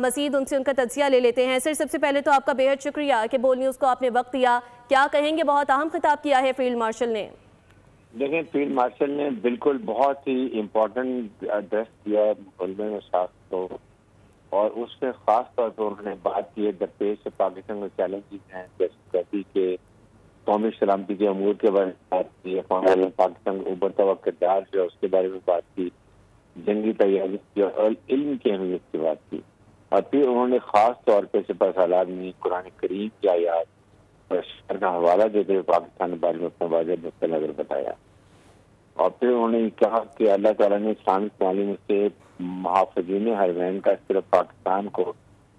مزید ان سے ان کا تجزیہ لے لیتے ہیں. سر سب سے پہلے تو آپ کا بے حد شکریہ کہ بول نیوز کو آپ نے وقت دیا. کیا کہیں گے؟ بہت اہم خطاب کیا ہے فیلڈ مارشل نے. دیکھیں فیلڈ مارشل نے بالکل بہت ہی امپورٹنٹ ایڈریس دیا علماء مشاعت کو، اور اس میں خاص طور پر انہوں نے بات کی ہے درپیش پاکستان میں چیلنجز ہیں، جیسے کہ قومی سلامتی کے امور کے بارے میں بات کی، پاکستان کا ابھرتا ہوا کردار جو ہے اس کے بارے میں بات کی، جنگی تیاری کی اور علم کی اہمیت کی بات کی. اور پھر انہوں نے خاص طور پہ سپہ سالار میں قرآن کریم کی آیات اور شعر کا حوالہ دیتے ہوئے پاکستان کے بارے میں اپنا واضح نقطہ نظر بتایا. اور پھر انہوں نے کہا کہ اللہ تعالیٰ نے اسلامک تعلیم سے محافظین حرمین کا صرف پاکستان کو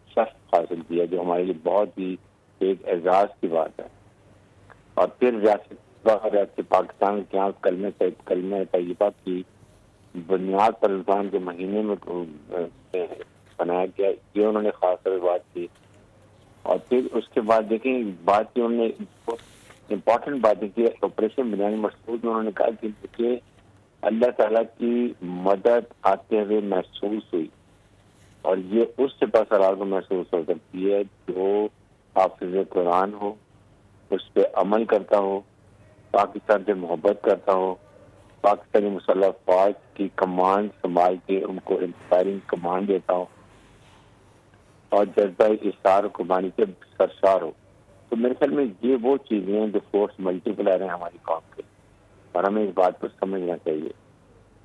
شرف حاصل کیا، جو ہمارے لیے بہت ہی ایک اعزاز کی بات ہے. اور پھر ریاست پاکستان کے یہاں کلمہ طیبہ کی بنیاد پر رمضان کے مہینے میں بنایا گیا، یہ انہوں نے خاص طور پر بات کی. اور پھر اس کے بعد دیکھیں بات کی انہوں نے امپورٹنٹ باتیں کی. آپریشن بنیادی مقصود میں انہوں نے کہا کہ اللہ تعالیٰ کی مدد آتے ہوئے محسوس ہوئی، اور یہ اس سپہ سالار کو محسوس ہو سکتی ہے جو حافظ قرآن ہو، اس پہ عمل کرتا ہو، پاکستان سے محبت کرتا ہو، پاکستانی مسلح فوج کی کمانڈ سنبھال کے ان کو انسپائرنگ کمانڈ دیتا ہو، اور جذبہ اثار و قربانی سے سرشار ہو. تو میرے خیال میں یہ وہ چیزیں ہیں جو فورس ملٹی پلائر ہیں ہماری قوم کے، اور ہمیں اس بات کو سمجھنا چاہیے.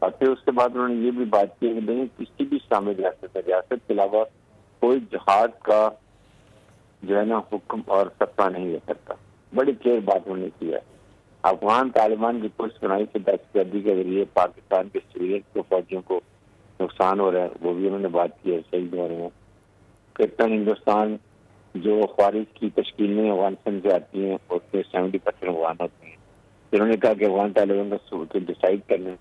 اور پھر اس کے بعد انہوں نے یہ بھی بات کی کہ نہیں کسی بھی اسلامی ریاست کے علاوہ کوئی جہاد کا جو ہے نا حکم اور فتویٰ نہیں دے سکتا. بڑی کلیئر بات انہوں نے کی ہے. افغان طالبان کی پشت پناہی سے دہشت گردی کے ذریعے پاکستان کے سویت کو فوجیوں کو نقصان ہو رہا ہے، وہ بھی انہوں نے بات کی ہے. صحیح ہو رہے ہیں کیپٹن ہندوستان جو خوارج کی تشکیلیں افغانستان سے آتی ہیں اس میں 70% افغان ہوتے ہیں. انہوں نے کہا کہ افغان طالبان کا صورت ڈیسائیڈ کرنا ہے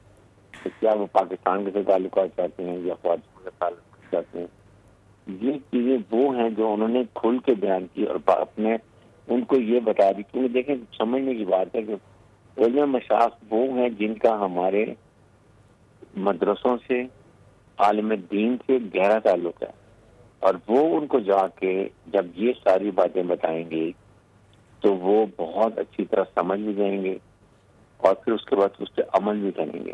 کہ کیا وہ پاکستان کے تعلقات چاہتے ہیں یا خوارج کے تعلقات چاہتے ہیں. یہ چیزیں وہ ہیں جو انہوں نے کھل کے بیان کی اور اپنے ان کو یہ بتا دی. کیونکہ دیکھیں سمجھنے کی بات ہے کہ علماء مشاعت وہ ہیں جن کا ہمارے مدرسوں سے عالم دین سے گہرا تعلق ہے، اور وہ ان کو جا کے جب یہ ساری باتیں بتائیں گے تو وہ بہت اچھی طرح سمجھ بھی جائیں گے، اور پھر اس کے بعد اس پہ عمل بھی کریں گے.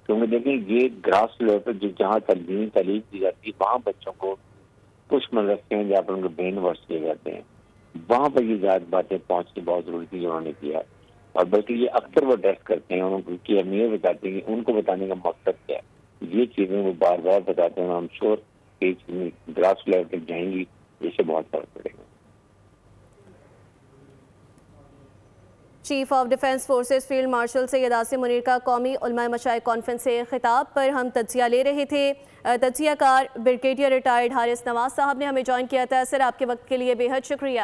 کیونکہ دیکھیں یہ گراس لیول پر جہاں تعلیم دی جاتی ہے وہاں بچوں کو کچھ مدرسے ہیں جہاں پر ان کو برین واش کیے جاتے ہیں، وہاں پر یہ زیادہ باتیں پہنچنی بہت ضروری تھی جو انہوں نے کیا. اور بلکہ یہ اکثر وہ ڈریس کرتے ہیں، ان کی اہمیت بتاتے ہیں کہ ان کو بتانے کا مقصد کیا ہے. یہ چیزیں وہ بار بار بتاتے ہیں. ہم شور گراس لیول تک جائیں گی، اس سے بہت فرق پڑے گا. Chief of defence forces field marshal Syed Asim Munir کا قومی علماء مشائخ کانفرنس سے خطاب پر ہم تجزیہ لے رہے تھے. تجزیہ کار بریگیڈیئر ریٹائرڈ حارث نواز صاحب نے ہمیں جوائن کیا تھا. سر آپ کے وقت کے لیے بے حد شکریہ.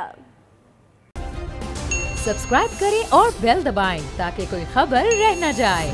سبسکرائب کریں اور بیل دبائیں تاکہ کوئی خبر رہ نہ جائے.